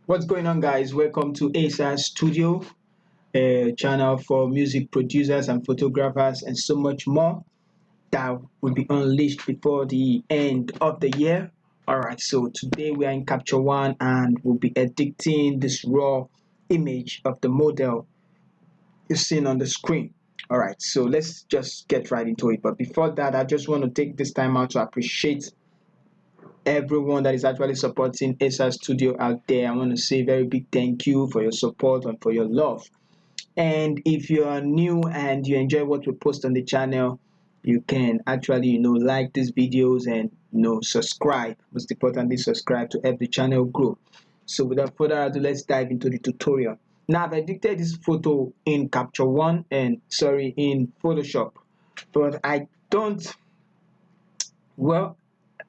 What's going on, guys? Welcome to ASA Studio, a channel for music producers and photographers, and so much more that will be unleashed before the end of the year. All right, so today we are in Capture One and we'll be editing this raw image of the model you're seeing on the screen. All right, so let's just get right into it. But before that, I just want to take this time out to appreciate everyone that is actually supporting ASA Studio out there. I want to say a very big thank you for your support and for your love. And if you are new and you enjoy what we post on the channel, you can actually like these videos and subscribe. Most importantly, subscribe to help the channel grow. So without further ado, let's dive into the tutorial. Now I've edited this photo in Capture One and in Photoshop, but I don't, well,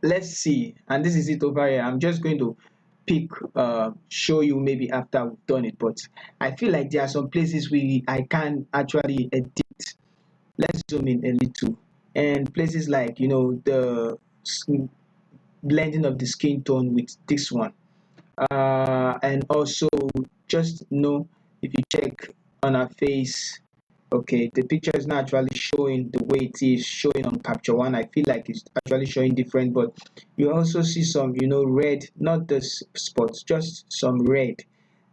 let's see. And this is it over here. I'm just going to pick show you maybe after we've done it, but I feel like there are some places where I can actually edit. Let's zoom in a little, and places like the blending of the skin tone with this one, and also just if you check on our face. Okay, the picture is not actually showing the way it is showing on Capture One. I feel like it's actually showing different, but you also see some, red, not the spots, just some red.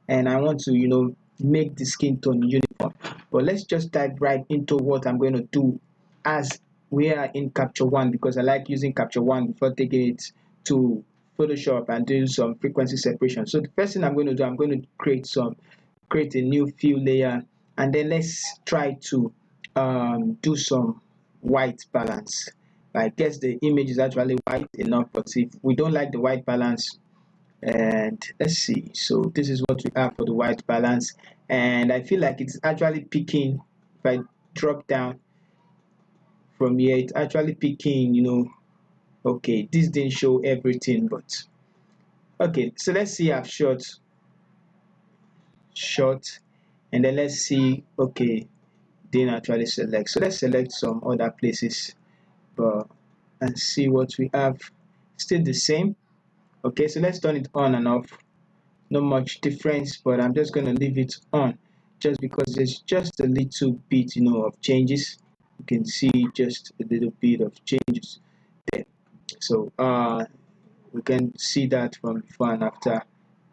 And I want to, make the skin tone uniform. But let's just dive right into what I'm going to do as we are in Capture One, because I like using Capture One before taking it to Photoshop and doing some frequency separation. So the first thing I'm going to do, I'm going to create a new fill layer, and then let's try to do some white balance. I guess the image is actually white enough, but if we don't like the white balance, and let's see, so this is what we have for the white balance, and I feel like it's actually picking. If I drop down from here, it's actually picking, okay, this didn't show everything, but okay, so let's see. I've short, and then let's see. Okay, didn't actually select, so let's select some other places, but and see what we have. Still the same. Okay, so let's turn it on and off. Not much difference, but I'm just going to leave it on just because there's just a little bit of changes. You can see just a little bit of changes there. So we can see that from before and after,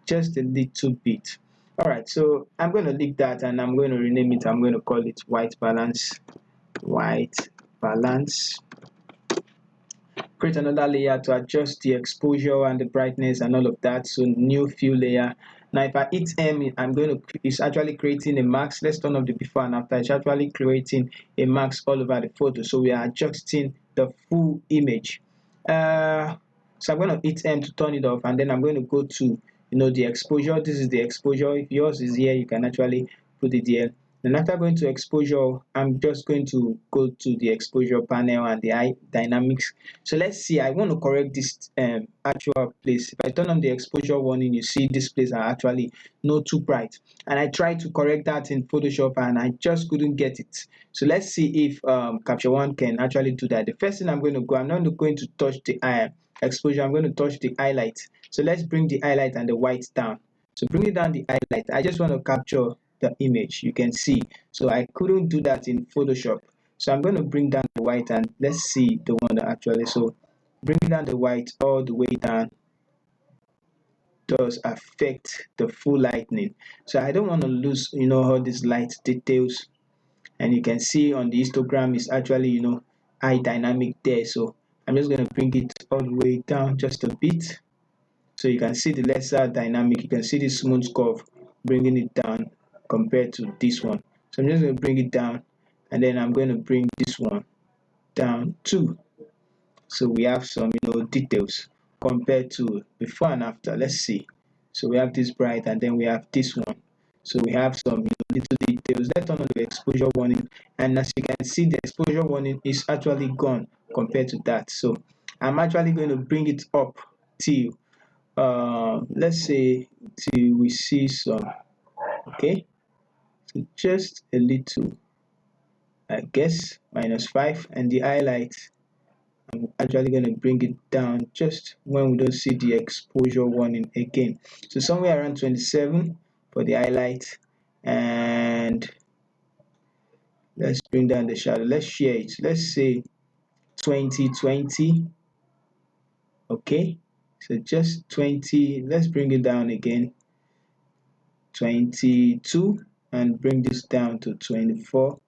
just a little bit. All right, so I'm going to leave that and I'm going to rename it. I'm going to call it white balance. White balance. Create another layer to adjust the exposure and the brightness and all of that. So new fill layer. Now if I hit M, it's actually creating a mask. Let's turn off the before and after. It's actually creating a mask all over the photo, so we are adjusting the full image. So I'm going to hit M to turn it off, and then I'm going to go to the exposure. This is the exposure. If yours is here, you can actually put it here. Then after going to exposure, I'm just going to go to the exposure panel and the eye dynamics. So let's see, I want to correct this actual place. If I turn on the exposure warning, you see this place are actually not too bright. And I tried to correct that in Photoshop and I just couldn't get it. So let's see if Capture One can actually do that. The first thing I'm going to go, I'm not going to touch the exposure, I'm going to touch the highlight. So let's bring the highlight and the white down. So bringing down the highlight, I just want to capture the image, you can see. So I couldn't do that in Photoshop. So I'm going to bring down the white and let's see the one that actually, so bringing down the white all the way down does affect the full lightning. So I don't want to lose, all these light details. And you can see on the histogram is actually, high dynamic there. So I'm just going to bring it all the way down just a bit. So you can see the lesser dynamic, you can see the smooth curve, bringing it down compared to this one. So I'm just going to bring it down, and then I'm going to bring this one down too. So we have some details compared to before and after. Let's see. So we have this bright and then we have this one. So we have some little details. Let's turn on the exposure warning, and as you can see, the exposure warning is actually gone compared to that. So I'm actually going to bring it up till let's say till we see some. Okay, so just a little, I guess, -5, and the highlight I'm actually going to bring it down just when we don't see the exposure warning again. So somewhere around 27 for the highlight, and let's bring down the shadow. Let's share it. Let's say 2020. Okay, so just 20. Let's bring it down again. 22, and bring this down to 24.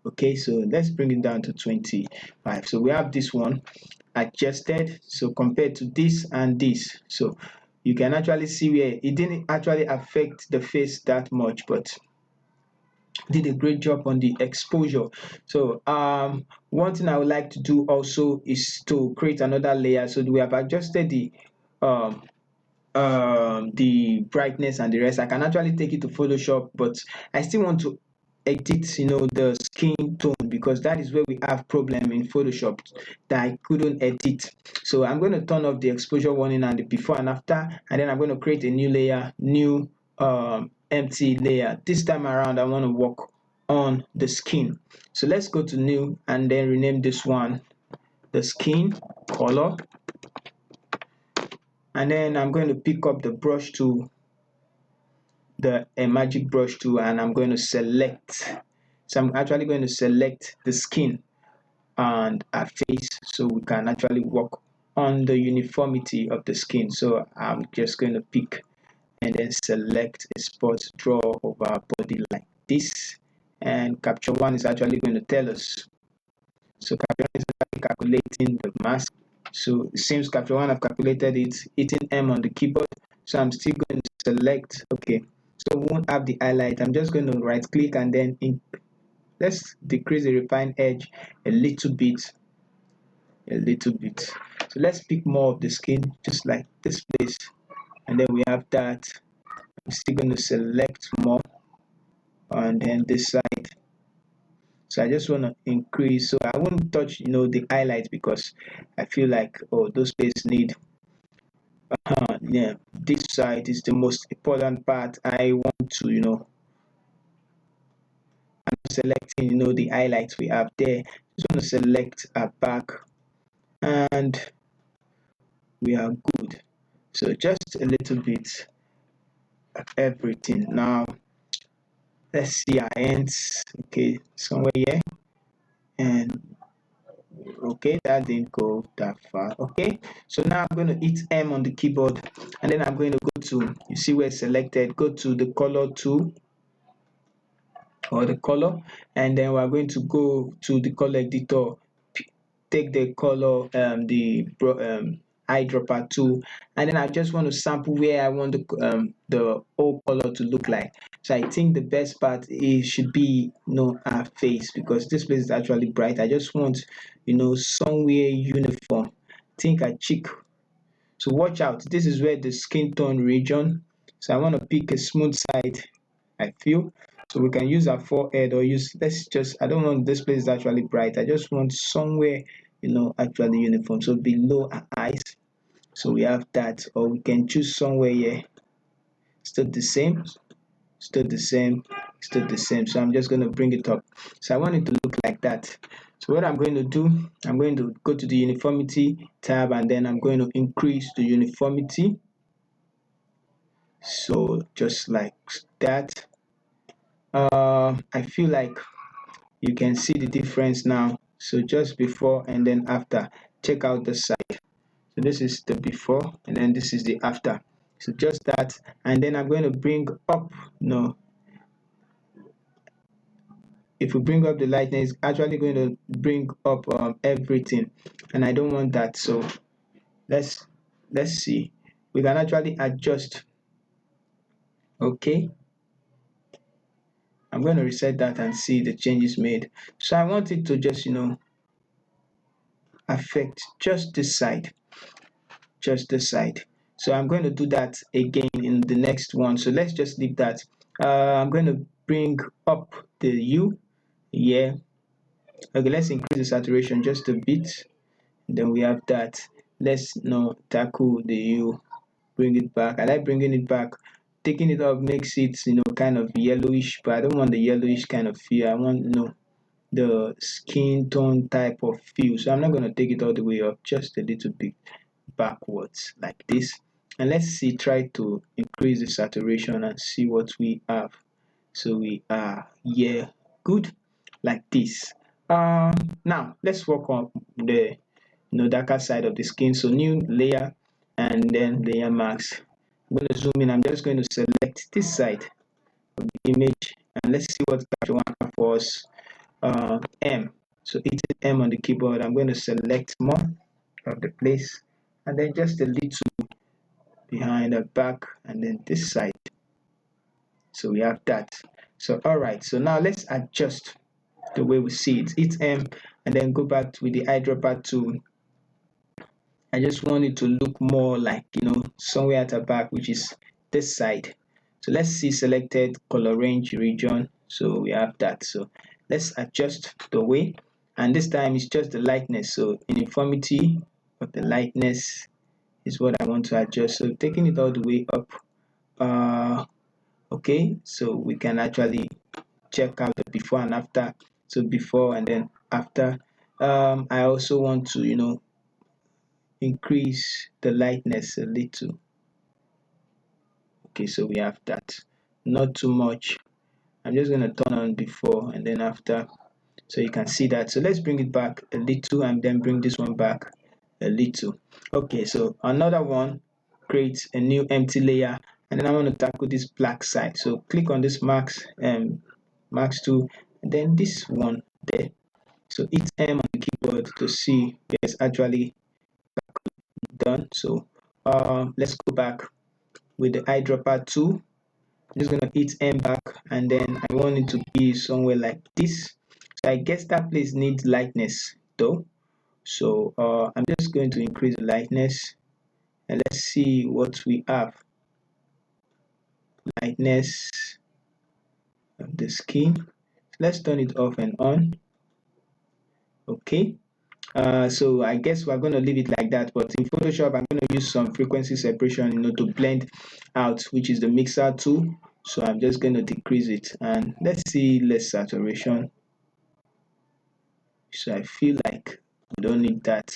Okay, so let's bring it down to 25. So we have this one adjusted, so compared to this and this, so you can actually see where it didn't actually affect the face that much, but did a great job on the exposure. So one thing I would like to do also is to create another layer. So we have adjusted um the brightness and the rest. I can actually take it to Photoshop, but I still want to edit, the skin tone, because that is where we have problem in Photoshop that I couldn't edit. So I'm going to turn off the exposure warning and the before and after, and then I'm going to create a new layer, new empty layer. This time around I want to work on the skin. So let's go to new and then rename this one the skin color, and then I'm going to pick up the brush tool, the magic brush tool, and I'm going to select. So I'm actually going to select the skin and our face, so we can actually work on the uniformity of the skin. So I'm just going to pick and then select a spot, draw over our body like this, and capture one is actually going to tell us. So capture one is actually calculating the mask. So it seems capture one I've calculated it, hitting M on the keyboard. So I'm still going to select. Okay, so we won't have the highlight. I'm just going to right click and then let's decrease the refine edge a little bit, so let's pick more of the skin, just like this place, and then we have that. I'm still going to select more, and then this side. So I just want to increase, so I won't touch the highlight, because I feel like, oh, those places need yeah, this side is the most important part. I want to I'm selecting the highlights we have there. Just want to select our back, and we are good. So just a little bit of everything. Now let's see our ends. Okay, somewhere here, and okay, that didn't go that far. Okay, so now I'm going to hit M on the keyboard, and then I'm going to go to, you see where it's selected, go to the color tool or the color, and then we're going to go to the color editor, take the color, eyedropper tool, and then I just want to sample where I want the whole color to look like. So I think the best part is should be our face, because this place is actually bright. I just want somewhere uniform. Think a cheek. So watch out. This is where the skin tone region. So I want to pick a smooth side, I feel. So we can use our forehead, or I don't want this place is actually bright. I just want somewhere, actually uniform. So below our eyes. So we have that, or we can choose somewhere here. Still the same, still the same, still the same. So I'm just going to bring it up. So I want it to look like that. So what I'm going to do, I'm going to go to the uniformity tab, and then I'm going to increase the uniformity. So just like that. I feel like you can see the difference now. So just before and then after, check out the side. So this is the before, and then this is the after. So just that, and then I'm going to bring up. No, if we bring up the lightness, it's actually going to bring up everything, and I don't want that. So let's let's see. We can actually adjust. Okay, I'm going to reset that and see the changes made. So I want it to just affect just this side, just this side. So I'm going to do that again in the next one. So let's just leave that. I'm going to bring up the U. Yeah. Okay, let's increase the saturation just a bit. Then we have that. Let's tackle the U. Bring it back. I like bringing it back. Taking it up makes it kind of yellowish, but I don't want the yellowish kind of feel. I want the skin tone type of feel. So I'm not going to take it all the way up, just a little bit backwards like this. And let's see, try to increase the saturation and see what we have. So we are here, good, like this. Now let's work on the darker side of the skin. So new layer and then layer mask. I'm going to zoom in. I'm just going to select this side of the image and let's see what capture one have for us. M. So hitting M on the keyboard, I'm going to select more of the place and then just a little behind the back and then this side. So we have that. So all right, so now let's adjust the way we see it. Hit M and then go back with the eyedropper tool. I just want it to look more like, somewhere at the back, which is this side. So let's see selected color range region. So we have that. So let's adjust the way. And this time it's just the lightness. So uniformity of the lightness is what I want to adjust. So taking it all the way up. Okay, so we can actually check out the before and after. So before and then after. I also want to, increase the lightness a little. Okay, so we have that. Not too much. I'm just going to turn on before and then after so you can see that. So let's bring it back a little and then bring this one back a little. Okay, so another one, create a new empty layer and then I want to tackle this black side. So click on this max tool and then this one there. So hit M on the keyboard to see it's actually done. So let's go back with the eyedropper tool. I'm just gonna hit M back and then I want it to be somewhere like this. So I guess that place needs lightness though. So I'm just going to increase the lightness and let's see what we have. Lightness of the skin. Let's turn it off and on. Okay. So I guess we're going to leave it like that, but in Photoshop I'm going to use some frequency separation to blend out, which is the mixer tool. So I'm just going to decrease it and let's see less saturation. So I feel like we don't need that.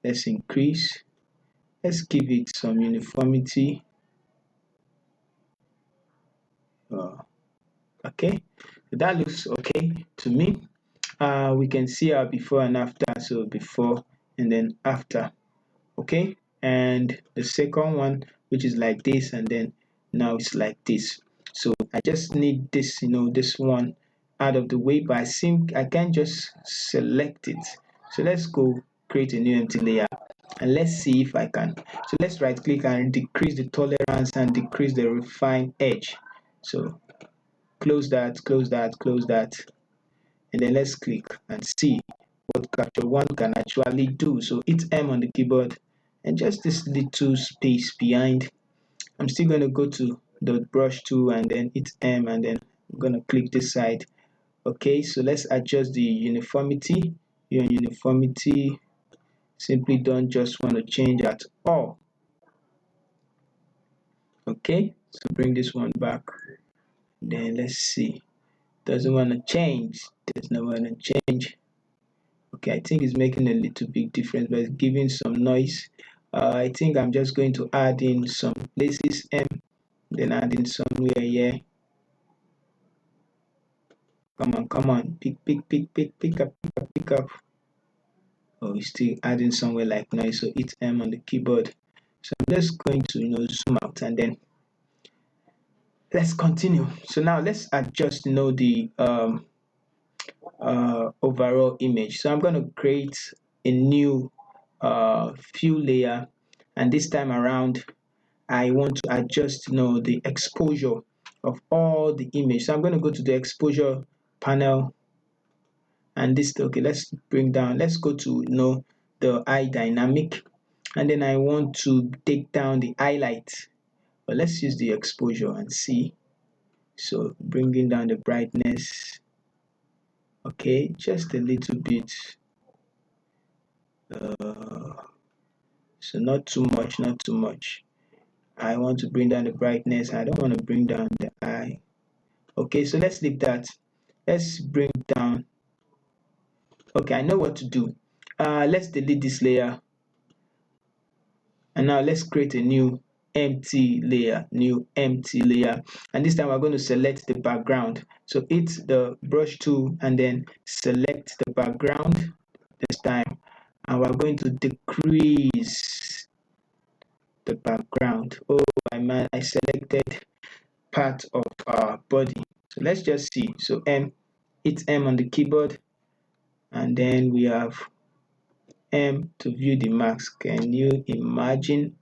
Let's increase. Let's give it some uniformity. Okay, that looks okay to me. We can see our before and after. So before and then after. Okay, and the second one, which is like this, and then now it's like this. So I just need this, this one out of the way, but I can't just select it. So let's go create a new empty layer and let's see if I can. So let's right click and decrease the tolerance and decrease the refine edge. So close that, close that, close that, and then let's click and see what Capture One can actually do. So hit M on the keyboard and just this little space behind. I'm still going to go to the brush tool and then hit M and then I'm going to click this side. Okay, so let's adjust the uniformity. Your uniformity, simply don't just want to change at all. Okay, so bring this one back. Then let's see. Doesn't want to change. Does not want to change. Okay, I think it's making a little big difference, but it's giving some noise. I think I'm just going to add in some places M, then add in somewhere here. Come on, pick up. Oh, it's still adding somewhere like noise, so hit M on the keyboard. So I'm just going to zoom out and then let's continue. So now let's adjust the overall image. So I'm going to create a new fill layer, and this time around I want to adjust the exposure of all the image. So I'm going to go to the exposure panel and this, okay, let's bring down, let's go to the eye dynamic, and then I want to take down the highlight, but let's use the exposure and see. So bringing down the brightness, okay, just a little bit, so not too much, not too much. I want to bring down the brightness. I don't want to bring down the eye. Okay, so let's leave that. Let's bring down Okay, I know what to do. Let's delete this layer, and now let's create a new empty layer, and this time we're going to select the background. So hit the brush tool and then select the background this time, and we're going to decrease the background. Oh, I selected part of our body. So let's just see. So hit M on the keyboard, and then we have M to view the mask. Can you imagine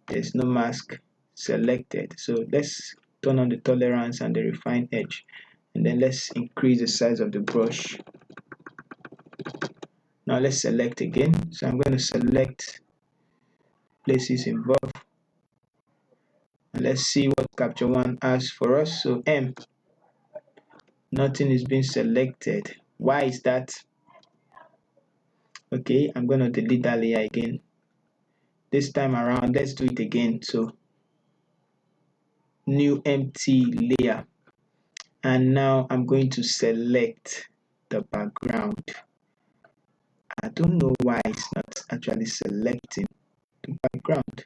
there's no mask selected? So let's turn on the tolerance and the refine edge, and then let's increase the size of the brush. Now let's select again. So I'm going to select places involved, and let's see what Capture One has for us. So M, nothing is being selected. Why is that? Okay, I'm going to delete that layer again. This time around, let's do it again. So new empty layer, and now I'm going to select the background. I don't know why it's not actually selecting the background.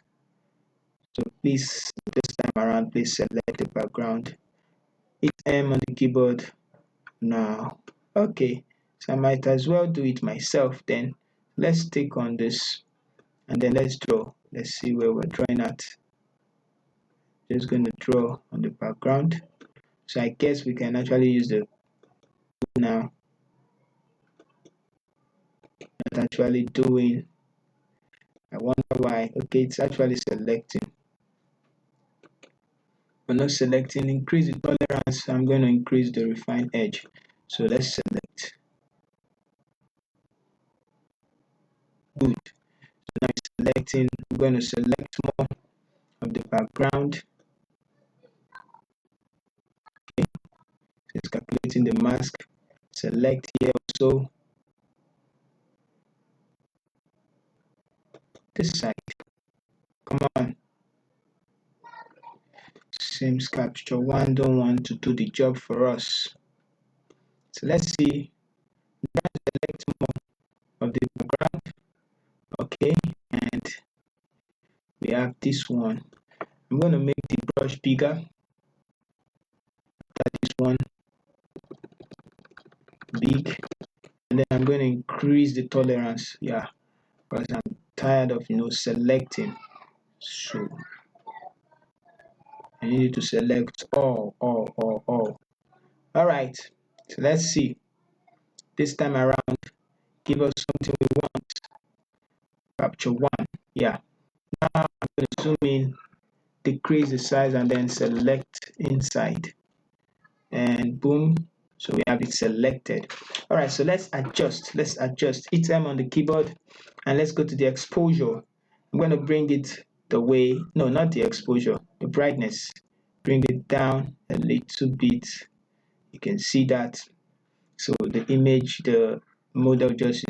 So please, this time around, please select the background. Hit M on the keyboard now. Okay, so I might as well do it myself then. Let's take on this and then let's draw. Let's see where we're drawing at. Just going to draw on the background. So I guess we can actually use the now. Not actually doing. I wonder why. Okay, it's actually selecting. We're not selecting. Increase the tolerance. I'm going to increase the refine edge. So let's select. Good. So now it's selecting. I'm going to select more of the background. Okay. So it's calculating the mask. Select here also. This side. Come on. Seems Capture One don't want to do the job for us. So let's see. Select more of the background. Okay, and we have this one. I'm going to make the brush bigger. This one big, and then I'm going to increase the tolerance. Yeah, because I'm tired of selecting. So I need to select all. All right. So let's see. This time around, give us something we want. Capture One. Yeah. Now I'm going to zoom in, decrease the size, and then select inside. And boom. So we have it selected. All right. So let's adjust. Hit M on the keyboard, and let's go to the exposure. I'm going to bring it the way. No, not the exposure. The brightness. Bring it down a little bit. You can see that. So the image, the model just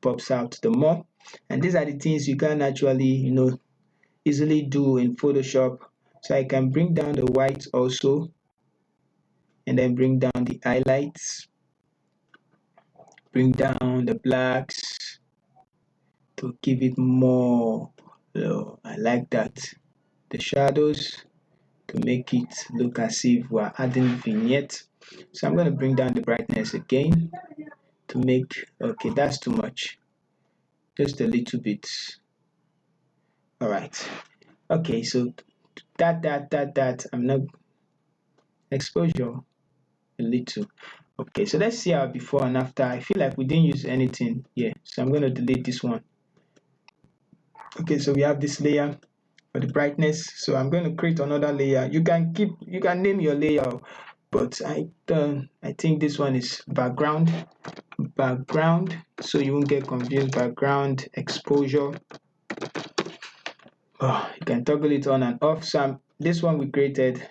pops out the more. And these are the things you can actually easily do in Photoshop. So I can bring down the white also, and then bring down the highlights, bring down the blacks to give it more. I like that. The shadows to make it look as if we're adding vignette. So I'm going to bring down the brightness again to make, okay, that's too much. Just a little bit. All right. Okay, so I'm not exposure a little. Okay, so let's see our before and after. I feel like we didn't use anything here, so I'm going to delete this one. Okay, so we have this layer for the brightness. So I'm going to create another layer. You can name your layer, but I think this one is background, so you won't get confused. Background exposure. You can toggle it on and off. So this one we created,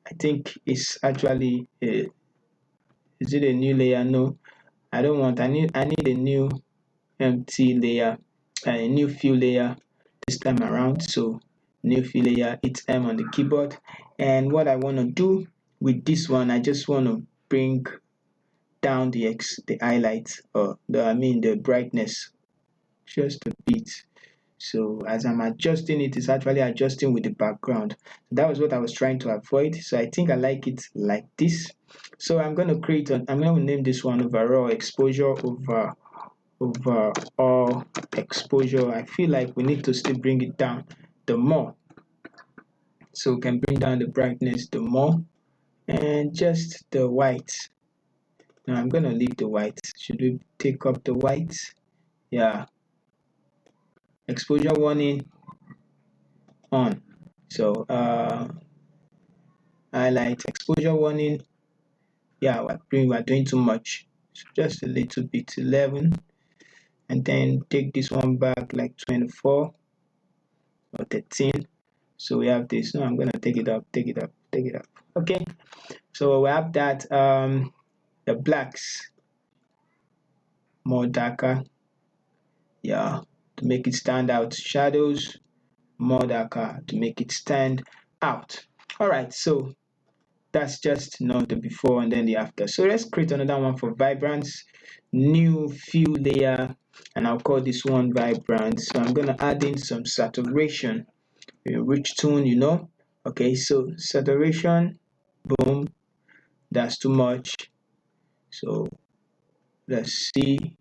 I think is actually is it a new layer? No, I don't want. I need a new empty layer, a new fill layer this time around. So new fill layer, hit M on the keyboard. And what I want to do with this one, I just want to bring down the highlight, or the brightness just a bit. So as I'm adjusting it, it's actually adjusting with the background. That was what I was trying to avoid. So I think I like it like this. So I'm going to I'm going to name this one overall exposure over all exposure. I feel like we need to still bring it down the more. So we can bring down the brightness the more, and just the white. Now I'm going to leave the white. Should we take up the white? Yeah. Exposure warning on. So highlight exposure warning. Yeah, we're doing too much. So just a little bit, 11, and then take this one back like 24 or 13. So we have this. No, I'm gonna take it up, take it up, take it up. Okay. So we have that. The blacks more darker. Yeah, to make it stand out. Shadows more darker to make it stand out. All right. So that's just the before and then the after. So let's create another one for vibrance, new fill layer, and I'll call this one vibrant. So I'm gonna add in some saturation, a rich tone. Okay, so saturation, boom, that's too much. So let's see,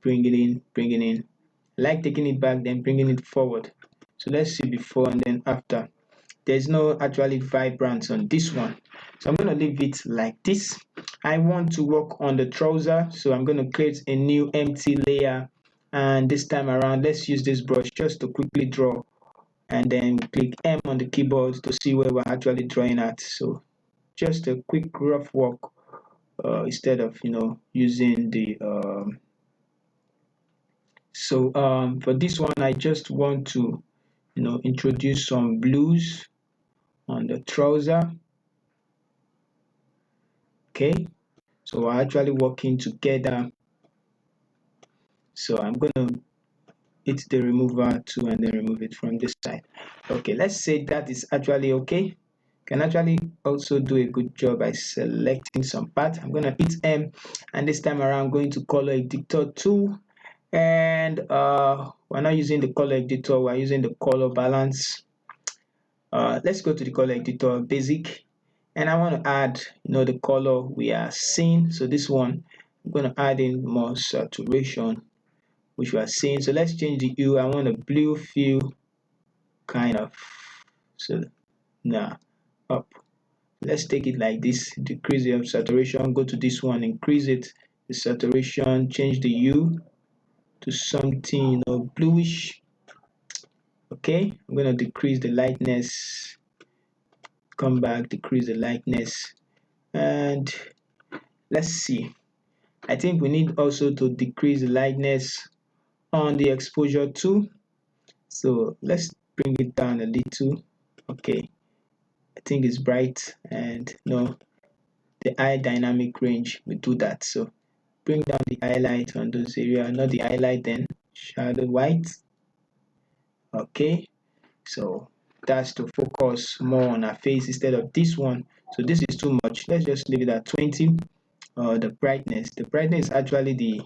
bring it in, bring it in. I like taking it back, then bringing it forward. So let's see before and then after. There's no actually vibrance on this one, so I'm going to leave it like this. I want to work on the trouser, so I'm going to create a new empty layer, and this time around let's use this brush just to quickly draw, and then click M on the keyboard to see where we're actually drawing at. So just a quick rough work, instead of using the for this one I just want to introduce some blues on the trouser. Okay, so we're actually working together. So I'm going to hit the remover too, and then remove it from this side. Okay, let's say that is actually okay. Can actually also do a good job by selecting some part. I'm going to hit M, and this time around I'm going to color editor tool, and we're not using the color editor, we're using the color balance. Let's go to the color editor, basic, and I want to add the color we are seeing. So this one I'm going to add in more saturation, which we are seeing. So let's change the hue. I want a blue feel, kind of. So now up, let's take it like this, decrease the saturation, go to this one, increase it, the saturation, change the hue to something bluish. Okay, I'm going to decrease the lightness, come back, decrease the lightness, and let's see. I think we need also to decrease the lightness on the exposure too. So let's bring it down a little. Okay, I think it's bright, and the eye dynamic range will do that. So bring down the highlight on those areas, not the highlight, then shadow white. Okay, so that's to focus more on our face instead of this one. So this is too much. Let's just leave it at 20. The brightness is actually the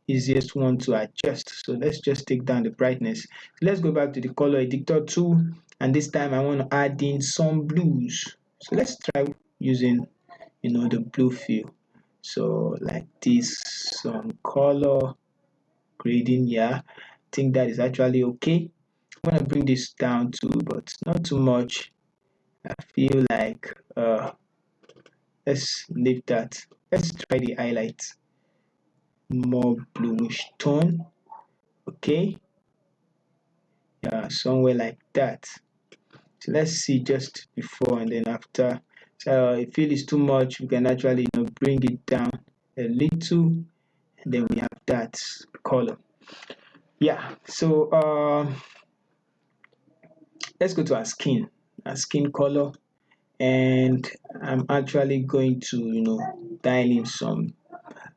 easiest one to adjust. So let's just take down the brightness. Let's go back to the color editor tool, and this time I want to add in some blues. So let's try using the blue fill. So like this, some color grading. Yeah, I think that is actually okay. I'm gonna bring this down too, but not too much. I feel like let's leave that. Let's try the highlights, more bluish tone. Okay, yeah, somewhere like that. So let's see just before and then after. So if feel it's too much, we can actually bring it down a little, and then we have that color. Yeah, so let's go to our skin color, and I'm actually going to dial in some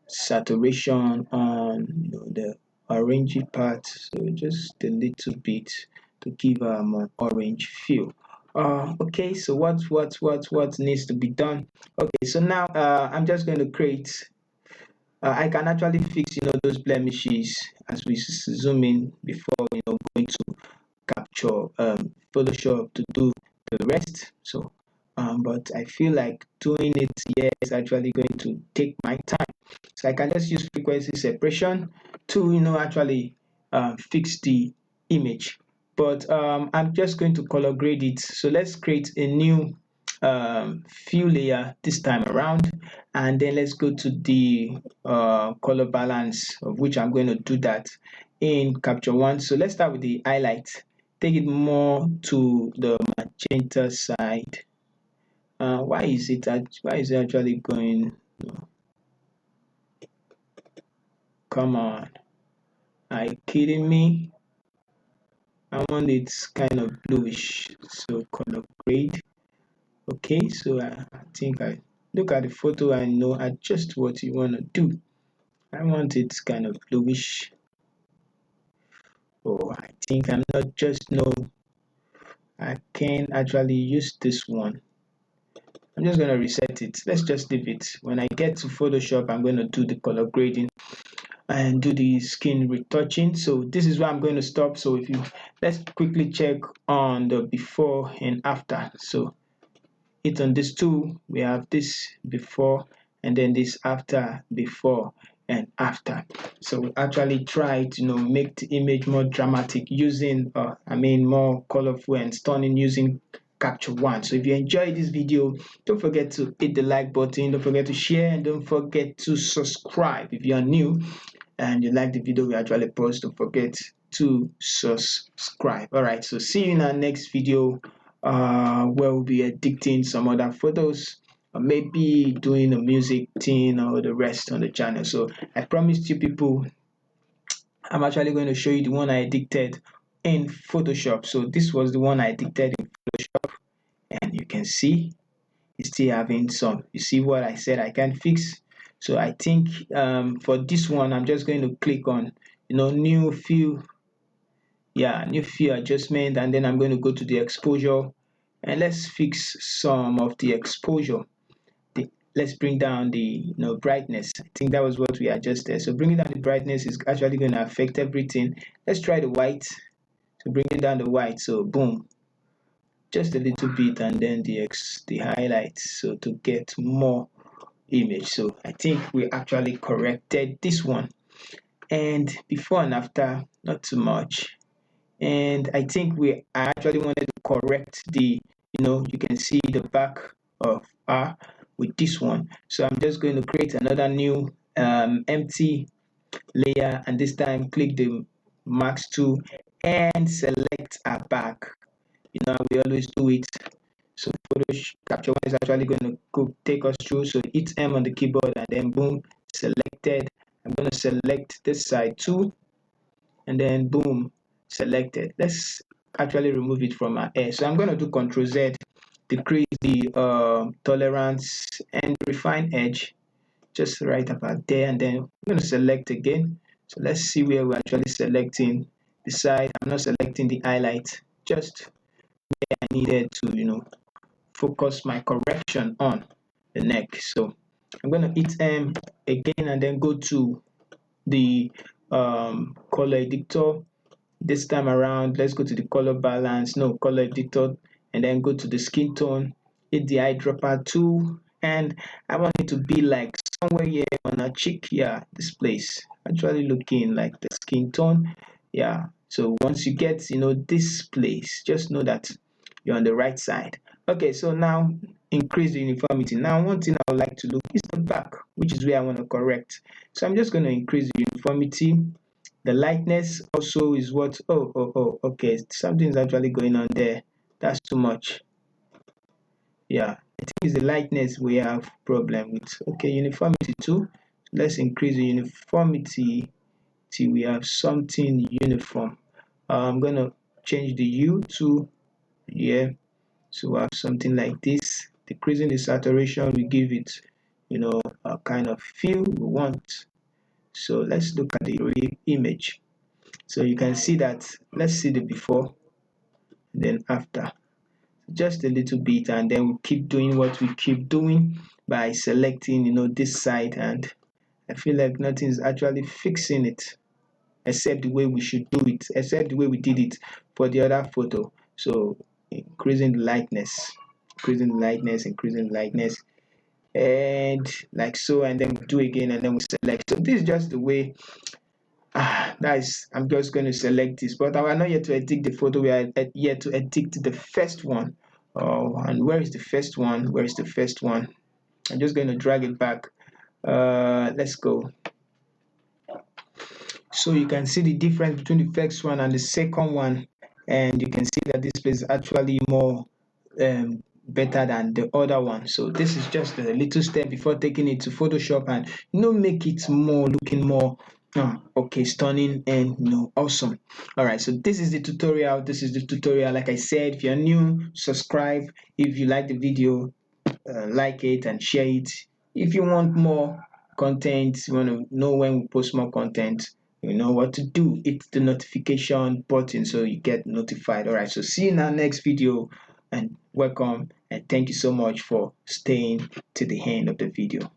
saturation on the orangey part, so just a little bit to give a more orange feel. Okay, so what needs to be done? Okay, so now I'm just going to create. I can actually fix those blemishes as we zoom in before going to capture Photoshop to do the rest. So, but I feel like doing it here is actually going to take my time. So I can just use frequency separation to actually fix the image. But I'm just going to color grade it. So let's create a new fill layer this time around, and then let's go to the color balance, of which I'm going to do that in Capture One. So let's start with the highlight. Take it more to the magenta side. Why is it actually going? No, come on, are you kidding me? I want it kind of bluish, so color grade. Okay, so I think I look at the photo, I know just what you want to do. I want it kind of bluish. Oh, I think I'm not just no. I can actually use this one. I'm just going to reset it. Let's just leave it. When I get to Photoshop, I'm going to do the color grading and do the skin retouching. So this is where I'm going to stop. So let's quickly check on the before and after. So hit on this tool, we have this before and then this after, before and after. So we actually try to make the image more dramatic using more colorful and stunning using Capture One. So if you enjoyed this video, don't forget to hit the like button, don't forget to share, and don't forget to subscribe if you are new and you like the video we actually post. Don't forget to subscribe. All right, so see you in our next video where we'll be editing some other photos, or maybe doing a music thing or the rest on the channel. So I promised you people, I'm actually going to show you the one I edited in Photoshop. So this was the one I edited in Photoshop, and you can see it's still having some. You see what I said I can fix. So I think for this one, I'm just going to click on new fill, new fill adjustment, and then I'm going to go to the exposure, and let's fix some of the exposure. Let's bring down the brightness. I think that was what we adjusted. So bringing down the brightness is actually going to affect everything. Let's try the white. So bringing down the white, so boom, just a little bit, and then the highlights, so to get more image. So I think we actually corrected this one, and before and after, not too much. And I think I actually wanted to correct the, you can see the back of R with this one. So I'm just going to create another new empty layer, and this time click the max tool and select our back. We always do it. So Capture One is actually going to take us through. So hit M on the keyboard and then boom, selected. I'm going to select this side too, and then boom, selected. Let's actually remove it from our hair. So I'm going to do Ctrl Z, decrease the tolerance and refine edge just right about there, and then I'm going to select again. So let's see where we're actually selecting the side. I'm not selecting the highlight, just where I needed to focus my correction on the neck. So I'm going to hit M again and then go to the color editor. This time around, let's go to the color balance, no, color editor, and then go to the skin tone, hit the eyedropper tool, and I want it to be like somewhere here on our cheek. Yeah, this place actually looking like the skin tone. Yeah, so once you get this place, just know that you're on the right side. Okay, so now increase the uniformity. Now one thing I would like to look is the back, which is where I want to correct. So I'm just going to increase the uniformity. The lightness also is what, okay, something's actually going on there. That's too much. Yeah, I think it's the lightness we have problem with. Okay, uniformity too. Let's increase the uniformity till we have something uniform. I'm gonna change the hue to, yeah, so we have something like this. Decreasing the saturation, we give it a kind of feel we want. So let's look at the real image. So you can see that, let's see the before and then after. just a little bit, and then we keep doing what we keep doing by selecting, this side. And I feel like nothing is actually fixing it except the way we should do it, except the way we did it for the other photo. So increasing the lightness, increasing the lightness, and like so, and then we do again, and then we select. So this is just the way. That's, I'm just going to select this, but I am not yet to edit the photo. We are yet to edit the first one. Oh, and where is the first one? Where is the first one? I'm just going to drag it back. Let's go. So you can see the difference between the first one and the second one, and you can see that this place is actually more better than the other one. So this is just a little step before taking it to Photoshop and make it more looking more okay, stunning and awesome. All right, so this is the tutorial. Like I said, if you're new, subscribe. If you like the video, like it and share it. If you want more content, you want to know when we post more content, you know what to do. Hit the notification button so you get notified. All right, so see you in our next video, and welcome, and thank you so much for staying to the end of the video.